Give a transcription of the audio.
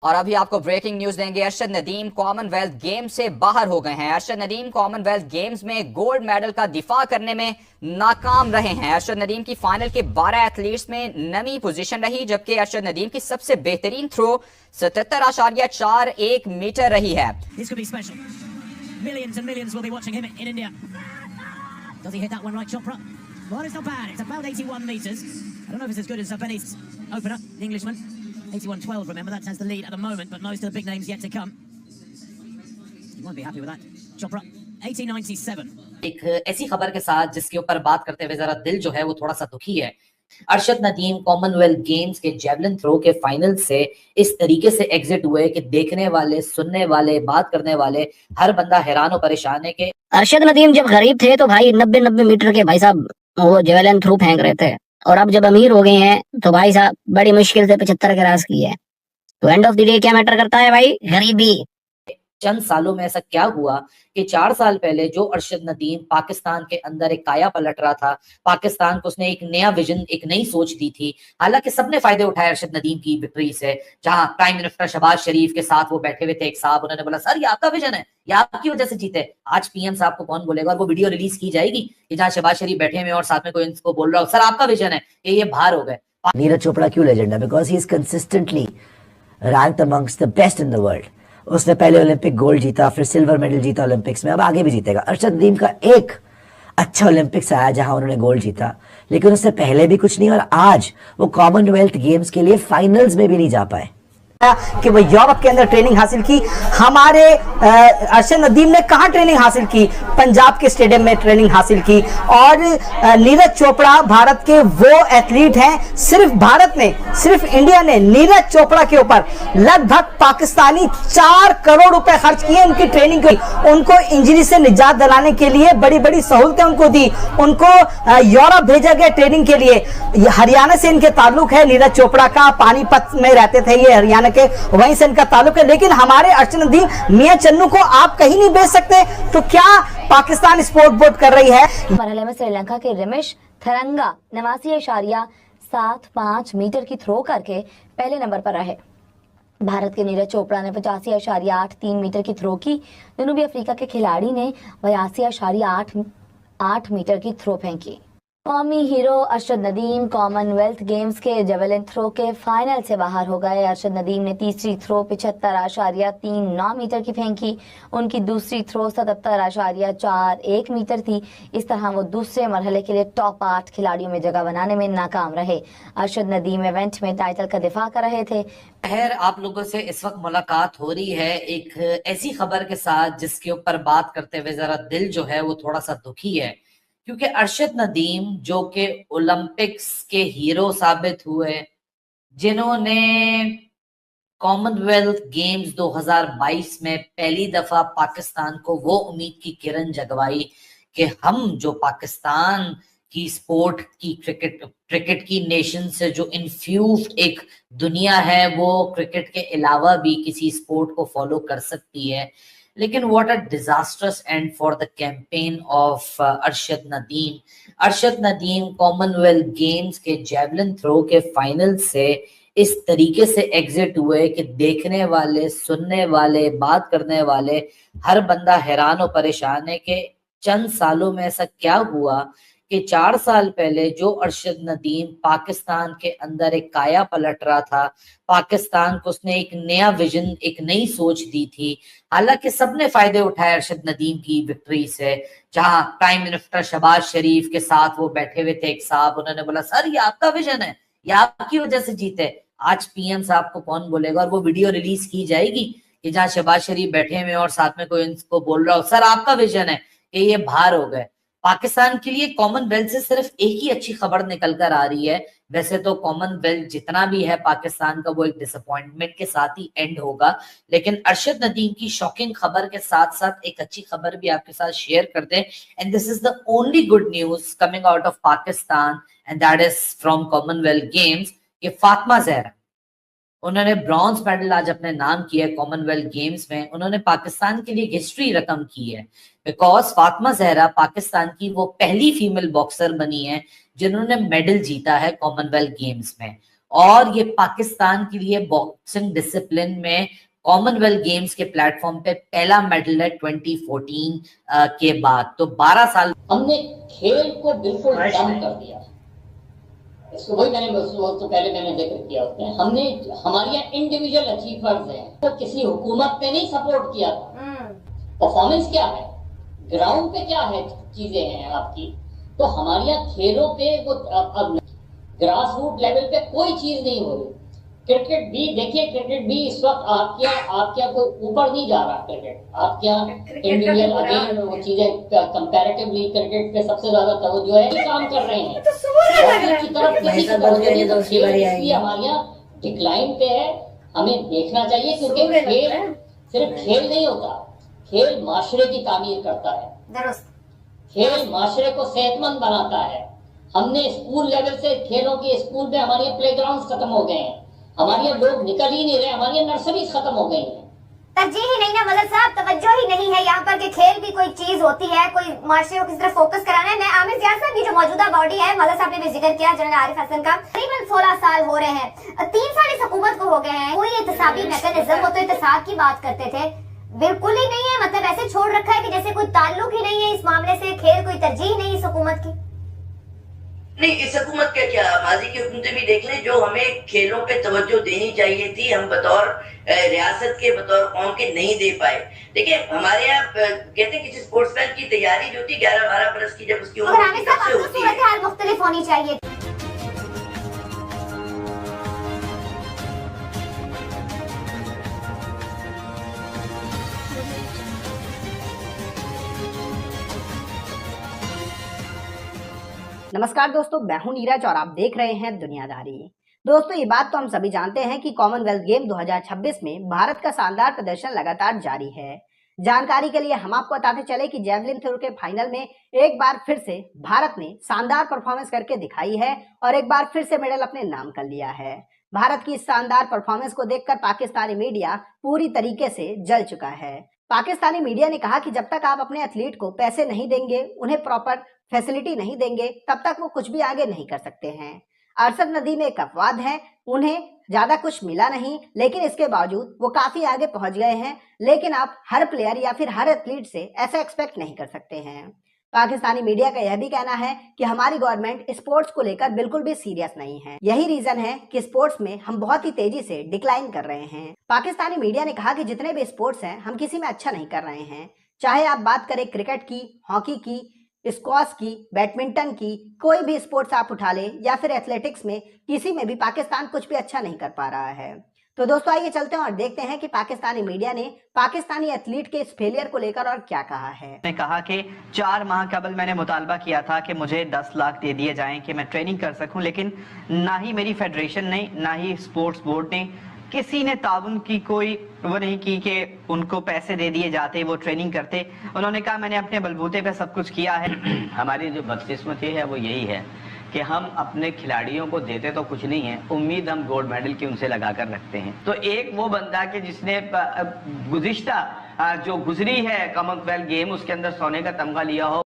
और अभी आपको ब्रेकिंग न्यूज देंगे। अरशद नदीम कॉमनवेल्थ गेम्स से बाहर हो गए हैं। अरशद नदीम कॉमनवेल्थ गेम्स में गोल्ड मेडल का दिफा करने में नाकाम रहे हैं। अरशद नदीम की फाइनल के 12 एथलीट्स में नवी पोजीशन रही, जबकि अरशद नदीम की सबसे बेहतरीन थ्रो 77.41 मीटर रही है। The 81-12, remember, that has the lead at the moment, but most of the big names yet to come. You won't be happy with that. Chopra, 1897. एक ऐसी खबर के साथ जिसके ऊपर बात करते हुए जरा दिल जो है वो थोड़ा सा दुखी है। अरशद नदीम कॉमनवेल्थ गेम्स के जेवलिन थ्रो के फाइनल से इस तरीके से एग्जिट हुए कि देखने वाले, सुनने वाले, बात करने वाले हर बंदा हैरान और परेशान है कि अरशद नदीम जब गरीब थे तो भाई 90 मीटर के भाई साहब वो जेवलिन थ्रो फेंक रहे थे, और अब जब अमीर हो गए हैं तो भाई साहब बड़ी मुश्किल से 75 क्रॉस की है। तो एंड ऑफ द डे क्या मैटर करता है भाई? गरीबी। चंद सालों में ऐसा क्या हुआ कि 4 साल पहले जो अरशद नदीम पाकिस्तान के अंदर एक काया पलट रहा था, पाकिस्तान को उसने एक नया विजन, एक नई सोच दी थी। हालांकि सबने फायदे उठाए अरशद नदीम की विक्ट्री से। जहां प्राइम मिनिस्टर शहबाज शरीफ के साथ वो बैठे हुए थे एक साहब, उन्होंने बोला सर ये आपका विजन है, ये आपकी वजह से जीते। आज पीएम साहब को कौन बोलेगा? और वो वीडियो रिलीज की जाएगी कि जहां शहबाज शरीफ बैठे हुए और साथ में कोई इनको बोल रहा हो सर आपका विजन है, ये बाहर हो गए। नीरज चोपड़ा क्यों लेजेंड है? Because he is consistently ranked amongst the best in the world. उसने पहले ओलंपिक गोल्ड जीता, फिर सिल्वर मेडल जीता ओलंपिक्स में, अब आगे भी जीतेगा। अरशद नदीम का एक अच्छा ओलंपिक्स आया जहां उन्होंने गोल्ड जीता, लेकिन उससे पहले भी कुछ नहीं, और आज वो कॉमनवेल्थ गेम्स के लिए फाइनल्स में भी नहीं जा पाए कि वो यूरोप के अंदर ट्रेनिंग हासिल की। हमारे अरशद नदीम ने कहाँ ट्रेनिंग हासिल की? पंजाब के स्टेडियम में ट्रेनिंग हासिल की। और नीरज चोपड़ा भारत के वो एथलीट हैं, सिर्फ भारत ने, सिर्फ इंडिया ने नीरज चोपड़ा के ऊपर लगभग पाकिस्तानी 4 करोड़ रुपए खर्च किए उनकी ट्रेनिंग की। उनको इंजरी से निजात दिलाने के लिए बड़ी बड़ी सहूलतें उनको दी, उनको यूरोप भेजा गया ट्रेनिंग के लिए। हरियाणा से इनके ताल्लुक है, नीरज चोपड़ा का पानीपत में रहते थे ये, हरियाणा के वहीं से इनका ताल्लुक है। लेकिन हमारे अरशद नदीम मियां चन्नू को आप कहीं नहीं भेज सकते, तो क्या पाकिस्तान स्पोर्ट बोर्ड कर रही है? मरहले में श्रीलंका के रमेश थरंगा 89.75 मीटर की थ्रो करके पहले नंबर पर रहे। भारत के नीरज चोपड़ा ने 85.83 मीटर की थ्रो की। जनूबी अफ्रीका के खिलाड़ी ने 82.88 मीटर की थ्रो फेंकी। कौमी hero Arshad Nadeem Commonwealth games के जेवलिन थ्रो के फाइनल से बाहर हो गए। अरशद नदीम ने तीसरी थ्रो 75.39 मीटर की फेंकी। उनकी दूसरी थ्रो 77.41 मीटर थी। इस तरह वो दूसरे मरहले के लिए टॉप 8 खिलाड़ियों में जगह बनाने में नाकाम रहे। अरशद नदीम इवेंट में टाइटल का दिफा कर रहे थे। खैर, आप लोगों से इस वक्त मुलाकात हो रही है एक ऐसी खबर के साथ जिसके ऊपर बात करते हुए जरा दिल जो है वो थोड़ा सा दुखी है, क्योंकि अरशद नदीम जो कि ओलंपिक्स के हीरो साबित हुए, जिन्होंने कॉमनवेल्थ गेम्स 2022 में पहली दफा पाकिस्तान को वो उम्मीद की किरण जगवाई कि हम जो पाकिस्तान की स्पोर्ट की क्रिकेट की नेशन से जो इन्फ्यूज्ड एक दुनिया है, वो क्रिकेट के अलावा भी किसी स्पोर्ट को फॉलो कर सकती है। लेकिन what a disasters and for the campaign of Arshad Nadeem. Arshad Nadeem Commonwealth games के जेवलिन थ्रो के फाइनल से इस तरीके से एग्जिट हुए कि देखने वाले, सुनने वाले, बात करने वाले हर बंदा हैरान और परेशान है कि चंद सालों में ऐसा क्या हुआ कि 4 साल पहले जो अरशद नदीम पाकिस्तान के अंदर एक काया पलट रहा था, पाकिस्तान को उसने एक नया विजन, एक नई सोच दी थी। हालांकि सबने फायदे उठाए अरशद नदीम की विक्ट्री से। जहां प्राइम मिनिस्टर शहबाज शरीफ के साथ वो बैठे हुए थे एक साहब, उन्होंने बोला सर ये आपका विजन है, ये आपकी वजह से जीते। आज पीएम साहब को कौन बोलेगा? और वो वीडियो रिलीज की जाएगी कि जहां शहबाज शरीफ बैठे हुए और साथ में कोई इनको बोल रहा हो सर आपका विजन है, ये बाहर हो गए। पाकिस्तान के लिए कॉमनवेल्थ से सिर्फ एक ही अच्छी खबर निकल कर आ रही है। वैसे तो कॉमनवेल्थ जितना भी है पाकिस्तान का, वो एक डिसअपॉइंटमेंट के साथ ही एंड होगा। लेकिन अरशद नदीम की शॉकिंग खबर के साथ साथ एक अच्छी खबर भी आपके साथ शेयर कर दें। And this is the only good news coming out of Pakistan, and that is from Commonwealth games. ये फातिमा जहरा, उन्होंने ब्रॉन्ज मेडल आज अपने नाम किया है कॉमनवेल्थ गेम्स में। उन्होंने पाकिस्तान के लिए हिस्ट्री रकम की है, बिकॉज फातिमा जहरा पाकिस्तान की वो पहली फीमेल बॉक्सर बनी है जिन्होंने मेडल जीता है कॉमनवेल्थ गेम्स में। और ये पाकिस्तान के लिए बॉक्सिंग डिसिप्लिन में कॉमनवेल्थ गेम्स के प्लेटफॉर्म पे पहला मेडल है 2014 के बाद। तो 12 साल हमने खेल को बिल्कुल डम कर दिया। इसको वही तो पहले मैंने जिक्र किया उसमें, हमने हमारी इंडिविजुअल अचीवर्स हैं, तो किसी हुकूमत ने नहीं सपोर्ट किया था। परफॉर्मेंस क्या है, ग्राउंड पे क्या है, चीजें हैं आपकी, तो हमारे यहाँ खेलों पे वो अब ग्रास रूट लेवल पे कोई चीज नहीं हो रही। क्रिकेट भी देखिए, क्रिकेट भी इस वक्त आपके कोई ऊपर नहीं जा रहा। क्रिकेट आपके यहाँ इंडिविजुअल अगेन वो चीजें कंपैरेटिवली क्रिकेट पे सबसे ज्यादा तवज्जो है, काम कर रहे हैं की तरफ किसी की तवज्जो नहीं, तो खेल इसलिए हमारे यहाँ डिक्लाइन पे है। हमें देखना चाहिए क्योंकि खेल सिर्फ खेल नहीं होता, खेल माशरे की तामीर करता है, खेल माशरे को सेहतमंद बनाता है। हमने स्कूल लेवल से खेलों की, स्कूल में हमारे प्लेग्राउंड खत्म हो गए हैं, हमारे लोग निकल ही नहीं रहे, हमारी नर्सरीज खत्म हो गई हैं। तरजीह ही नहीं ना मदद साहब, तवज्जो ही नहीं है यहाँ पर कि खेल भी कोई चीज होती है, कोई माशरे को किस तरह फोकस कराना है। मैं आमिर जियाद साहब की जो मौजूदा बॉडी है, मदद साहब ने भी जिक्र किया, जनरल आरिफ हसन का, तकरीबन 16 साल हो रहे हैं, 3 साल इस हुकूमत को हो गए हैं, कोई एहतसाबी मैकेनिज्म, वो तो एहतसाब की बात करते थे, बिल्कुल ही नहीं है। मतलब ऐसे छोड़ रखा है कि जैसे कोई ताल्लुक ही नहीं है इस मामले से, खेल कोई तरजीह नहीं इस हुकूमत की। नहीं, इस हुकूमत का क्या, माजी की हुकूमतें भी देख लें, जो हमें खेलों पे तवज्जो देनी चाहिए थी, हम बतौर रियासत के, बतौर कौम के नहीं दे पाए। देखिए हमारे यहाँ कहते हैं किसी स्पोर्ट्समैन की तैयारी जो होती 11-12 बरस की, जब उसकी उम्र होती है, मुख्तलिफ होनी चाहिए। नमस्कार दोस्तों, मैं हूं नीरज और आप देख रहे हैं दुनियादारी। दोस्तों, ये बात तो हम सभी जानते हैं कि कॉमनवेल्थ गेम 2026 में भारत का शानदार प्रदर्शन लगातार जारी है। जानकारी के लिए हम आपको बताते चले कि जेवलिन थ्रो के फाइनल में एक बार फिर से भारत ने शानदार परफॉर्मेंस करके दिखाई है और एक बार फिर से मेडल अपने नाम कर लिया है। भारत की इस शानदार परफॉर्मेंस को देखकर पाकिस्तानी मीडिया पूरी तरीके से जल चुका है। पाकिस्तानी मीडिया ने कहा कि जब तक आप अपने एथलीट को पैसे नहीं देंगे, उन्हें प्रॉपर फैसिलिटी नहीं देंगे, तब तक वो कुछ भी आगे नहीं कर सकते हैं। अरशद नदीम एक अपवाद है, उन्हें ज्यादा कुछ मिला नहीं, लेकिन इसके बावजूद वो काफी आगे पहुंच गए हैं। लेकिन आप हर प्लेयर या फिर हर एथलीट से ऐसा एक्सपेक्ट नहीं कर सकते हैं। पाकिस्तानी मीडिया का यह भी कहना है कि हमारी गवर्नमेंट स्पोर्ट्स को लेकर बिल्कुल भी सीरियस नहीं है। यही रीजन है कि स्पोर्ट्स में हम बहुत ही तेजी से डिक्लाइन कर रहे हैं। पाकिस्तानी मीडिया ने कहा कि जितने भी स्पोर्ट्स हैं, हम किसी में अच्छा नहीं कर रहे हैं। चाहे आप बात करें क्रिकेट की, हॉकी की, स्क्वॉश की, बैडमिंटन की, कोई भी स्पोर्ट्स आप उठा लें या फिर एथलेटिक्स में, किसी में भी पाकिस्तान कुछ भी अच्छा नहीं कर पा रहा है। तो दोस्तों आइए चलते हैं और देखते हैं कि पाकिस्तानी मीडिया ने पाकिस्तानी एथलीट के इस फेलियर को लेकर और क्या कहा है। ने कहा कि 4 माह कबल मैंने मुतालबा किया था कि मुझे 10 लाख दे दिए जाएं कि मैं ट्रेनिंग कर सकूं, लेकिन ना ही मेरी फेडरेशन ने, ना ही स्पोर्ट्स बोर्ड ने, किसी ने ताउन की कोई वो नहीं की कि उनको पैसे दे दिए जाते, वो ट्रेनिंग करते। उन्होंने कहा मैंने अपने बलबूते पे सब कुछ किया है। हमारी जो बदकिस्मती है वो यही है कि हम अपने खिलाड़ियों को देते तो कुछ नहीं है, उम्मीद हम गोल्ड मेडल की उनसे लगा कर रखते हैं। तो एक वो बंदा कि जिसने गुज़िश्ता जो गुजरी है कॉमनवेल्थ गेम, उसके अंदर सोने का तमगा लिया हो,